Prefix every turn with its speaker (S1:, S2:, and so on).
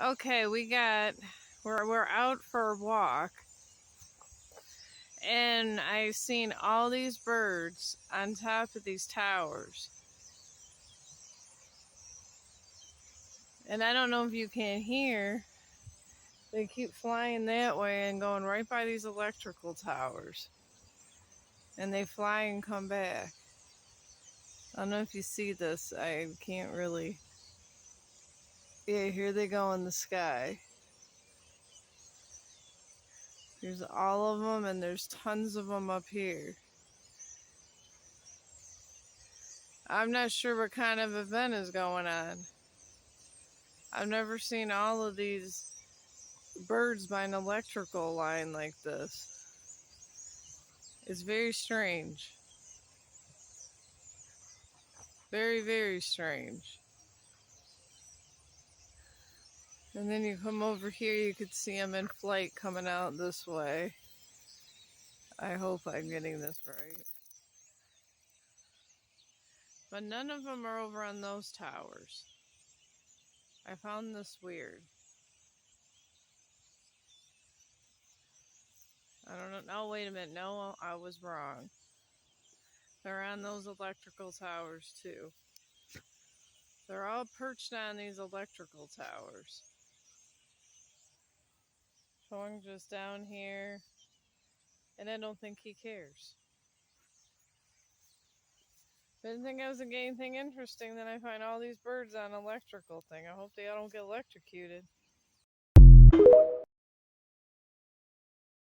S1: Okay, we're out for a walk, and I've seen all these birds on top of these towers. And I don't know if you can hear, they keep flying that way and going right by these electrical towers. And they fly and come back. I don't know if you see this. I can't really. Yeah, here they go in the sky. There's all of them, and there's tons of them up here. I'm not sure what kind of event is going on. I've never seen all of these birds by an electrical line like this. It's very strange. Very, very strange. And then you come over here, you could see them in flight coming out this way. I hope I'm getting this right. But none of them are over on those towers. I found this weird. I don't know. No, wait a minute. No, I was wrong. They're on those electrical towers too. They're all perched on these electrical towers. Showing just down here. And I don't think he cares. Didn't think I was getting anything interesting. Then I find all these birds on electrical thing. I hope they all don't get electrocuted.